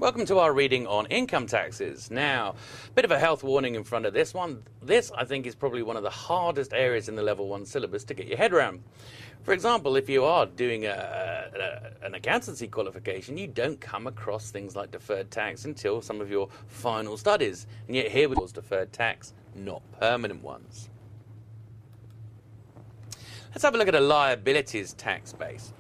Welcome to our reading on income taxes. Now, a bit of a health warning in front of this one. This, I think, is probably one of the hardest areas in the Level 1 syllabus to get your head around. For example, if you are doing an accountancy qualification, you don't come across things like deferred tax until some of your final studies. And yet here we have deferred tax, not permanent ones. Let's have a look at a liabilities tax base.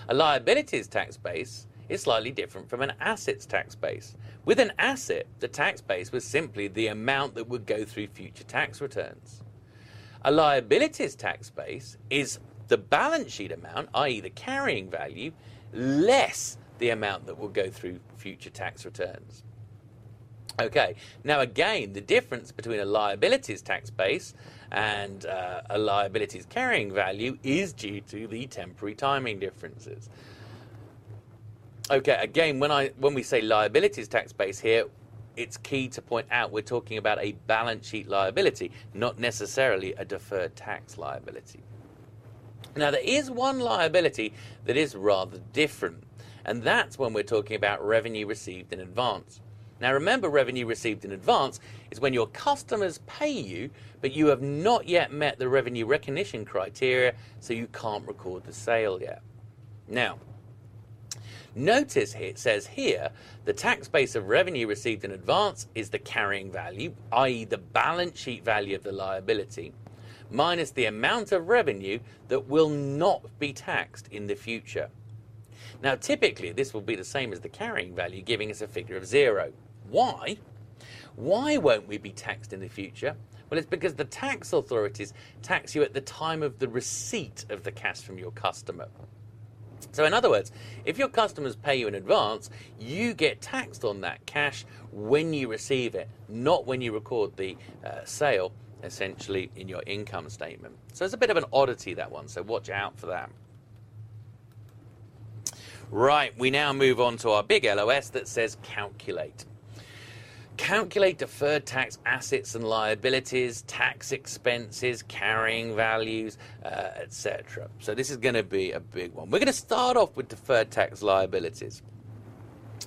A liabilities tax base is slightly different from an assets tax base. With an asset, the tax base was simply the amount that would go through future tax returns. A liabilities tax base is the balance sheet amount, i.e. the carrying value, less the amount that will go through future tax returns. Okay, now again, the difference between a liabilities tax base and a liabilities carrying value is due to the temporary timing differences. Okay, again, when we say liabilities tax base here, it's key to point out we're talking about a balance sheet liability, not necessarily a deferred tax liability. Now, there is one liability that is rather different, and that's when we're talking about revenue received in advance. Now, remember, revenue received in advance is when your customers pay you, but you have not yet met the revenue recognition criteria, so you can't record the sale yet. Now, notice here, it says here, the tax base of revenue received in advance is the carrying value, i.e. the balance sheet value of the liability, minus the amount of revenue that will not be taxed in the future. Now, typically, this will be the same as the carrying value, giving us a figure of 0. Why? Why won't we be taxed in the future? Well, it's because the tax authorities tax you at the time of the receipt of the cash from your customer. So in other words, if your customers pay you in advance, you get taxed on that cash when you receive it, not when you record the sale, essentially, in your income statement. So it's a bit of an oddity, that one, so watch out for that. Right, we now move on to our big LOS that says calculate. Calculate deferred tax assets and liabilities, tax expenses, carrying values, etc. So this is going to be a big one. We're going to start off with deferred tax liabilities.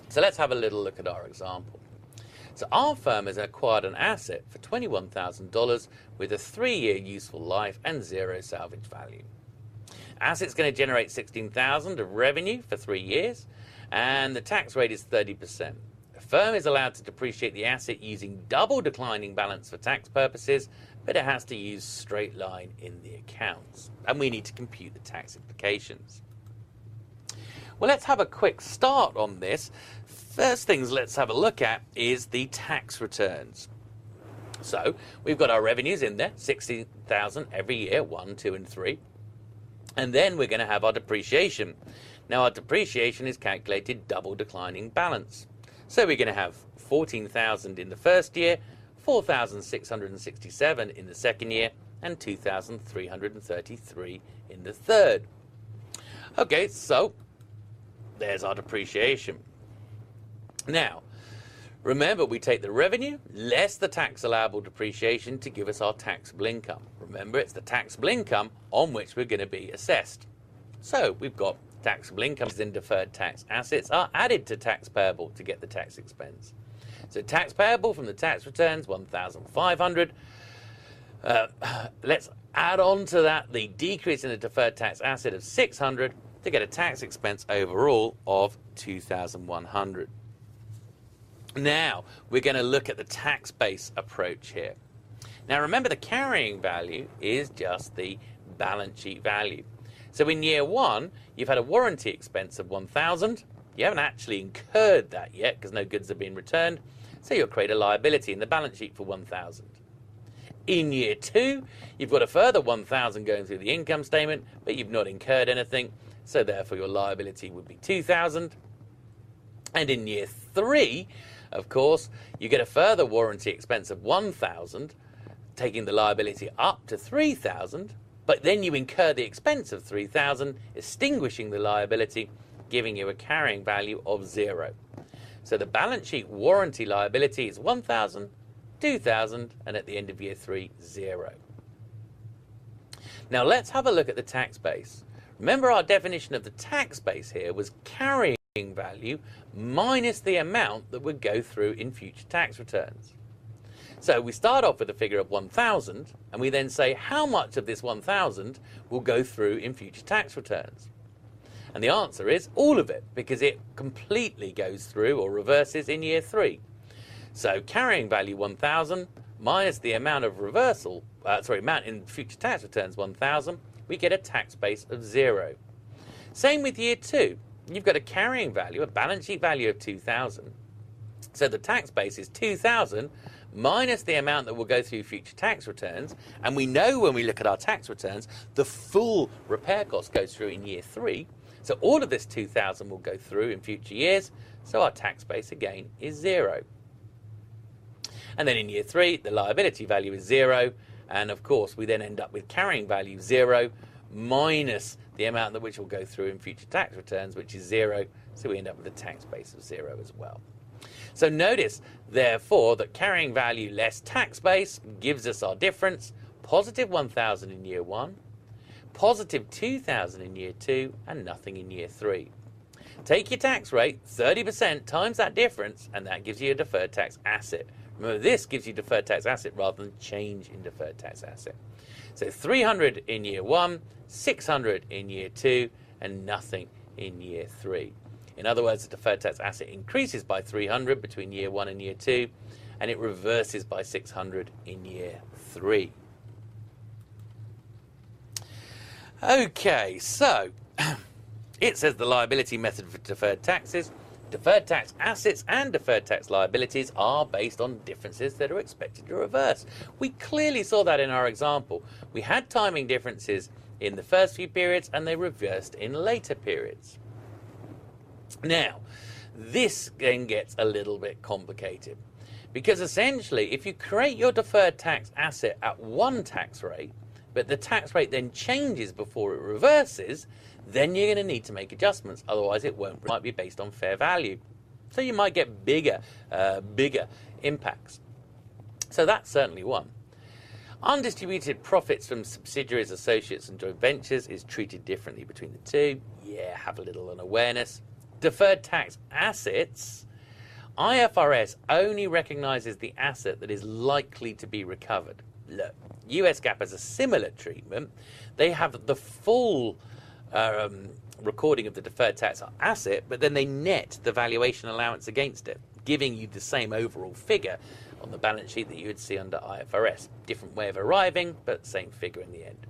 So let's have a little look at our example. So our firm has acquired an asset for $21,000 with a 3-year useful life and 0 salvage value. Asset's going to generate $16,000 of revenue for 3 years, and the tax rate is 30%. The firm is allowed to depreciate the asset using double declining balance for tax purposes, but it has to use straight line in the accounts, and we need to compute the tax implications. Well, let's have a quick start on this. First things let's have a look at is the tax returns. So we've got our revenues in there, $16,000 every year, 1, 2, and 3. And then we're going to have our depreciation. Now, our depreciation is calculated double declining balance. So we're going to have $14,000 in the first year, $4,667 in the second year, and $2,333 in the third. Okay, so there's our depreciation. Now, remember, we take the revenue less the tax allowable depreciation to give us our taxable income. Remember, it's the taxable income on which we're going to be assessed. So we've got taxable income and deferred tax assets are added to tax payable to get the tax expense. So tax payable from the tax returns, $1,500. Let's add on to that the decrease in the deferred tax asset of $600 to get a tax expense overall of $2,100. Now, we're going to look at the tax base approach here. Now, remember, the carrying value is just the balance sheet value. So in year 1, you've had a warranty expense of $1,000. You haven't actually incurred that yet because no goods have been returned. So you'll create a liability in the balance sheet for $1,000. In year 2, you've got a further $1,000 going through the income statement, but you've not incurred anything. So therefore, your liability would be $2,000. And in year 3, of course, you get a further warranty expense of $1,000, taking the liability up to $3,000, but then you incur the expense of $3,000, extinguishing the liability, giving you a carrying value of 0. So the balance sheet warranty liability is $1,000, $2,000, and at the end of year 3, 0. Now let's have a look at the tax base. Remember, our definition of the tax base here was carrying value minus the amount that would go through in future tax returns. So we start off with a figure of 1,000, and we then say how much of this 1,000 will go through in future tax returns. And the answer is all of it, because it completely goes through or reverses in year 3. So carrying value 1,000 minus the amount of amount in future tax returns 1,000, we get a tax base of 0. Same with year 2. You've got a carrying value, a balance sheet value of 2,000. So the tax base is 2,000 minus the amount that will go through future tax returns. And we know when we look at our tax returns, the full repair cost goes through in year 3. So all of this 2,000 will go through in future years. So our tax base again is 0. And then in year 3, the liability value is 0. And of course, we then end up with carrying value 0 minus the amount that which will go through in future tax returns, which is 0. So we end up with a tax base of 0 as well. So notice, therefore, that carrying value less tax base gives us our difference, positive 1,000 in year 1, positive 2,000 in year 2, and nothing in year 3. Take your tax rate, 30% times that difference, and that gives you a deferred tax asset. Remember, this gives you deferred tax asset rather than change in deferred tax asset. So 300 in year 1, 600 in year 2, and nothing in year 3. In other words, the deferred tax asset increases by 300 between year 1 and year 2, and it reverses by 600 in year 3. Okay, so it says the liability method for deferred taxes. Deferred tax assets and deferred tax liabilities are based on differences that are expected to reverse. We clearly saw that in our example. We had timing differences in the first few periods and they reversed in later periods. Now, this then gets a little bit complicated because essentially if you create your deferred tax asset at one tax rate, but the tax rate then changes before it reverses, then you're going to need to make adjustments. Otherwise, it might be based on fair value. So you might get bigger impacts. So that's certainly one. Undistributed profits from subsidiaries, associates, and joint ventures is treated differently between the two. Yeah, have a little awareness. Deferred tax assets, IFRS only recognizes the asset that is likely to be recovered. Look, US GAAP has a similar treatment. They have the full recording of the deferred tax asset, but then they net the valuation allowance against it, giving you the same overall figure on the balance sheet that you would see under IFRS. Different way of arriving, but same figure in the end.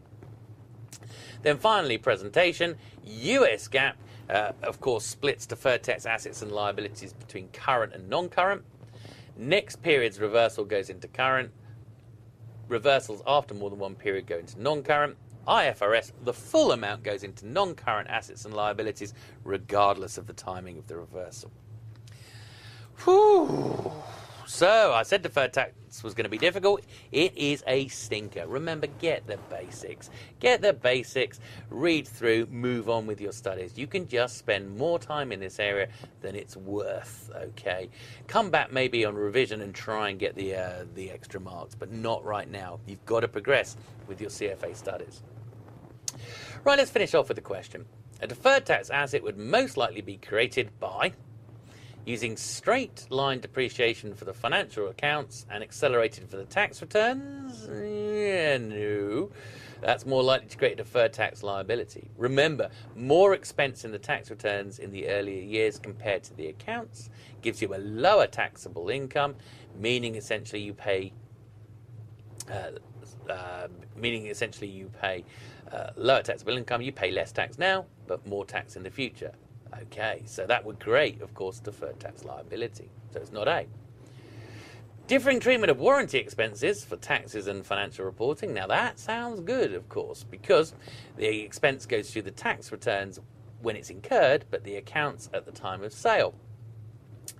Then finally, presentation. US GAAP, of course, splits deferred tax assets and liabilities between current and non-current. Next period's reversal goes into current. Reversals after more than one period go into non-current. IFRS, the full amount goes into non-current assets and liabilities, regardless of the timing of the reversal. Whew. So, I said deferred tax was going to be difficult. It is a stinker. Remember, get the basics. Get the basics, read through, move on with your studies. You can just spend more time in this area than it's worth, okay? Come back maybe on revision and try and get the extra marks, but not right now. You've got to progress with your CFA studies. Right, let's finish off with a question. A deferred tax asset would most likely be created by using straight line depreciation for the financial accounts and accelerated for the tax returns? Yeah, no. That's more likely to create a deferred tax liability. Remember, more expense in the tax returns in the earlier years compared to the accounts gives you a lower taxable income, meaning essentially you pay lower taxable income. You pay less tax now, but more tax in the future. Okay, so that would create, of course, deferred tax liability. So it's not A. Differing treatment of warranty expenses for taxes and financial reporting. Now that sounds good, of course, because the expense goes through the tax returns when it's incurred, but the accounts at the time of sale,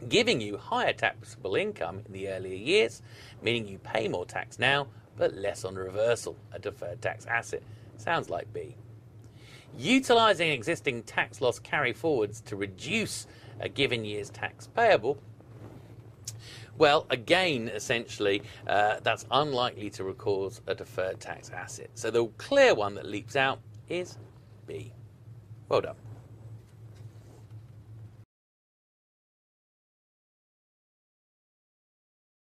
giving you higher taxable income in the earlier years, meaning you pay more tax now, but less on reversal, a deferred tax asset. Sounds like B. Utilizing existing tax loss carry forwards to reduce a given year's tax payable. Well, again, essentially, that's unlikely to cause a deferred tax asset. So the clear one that leaps out is B. Well done.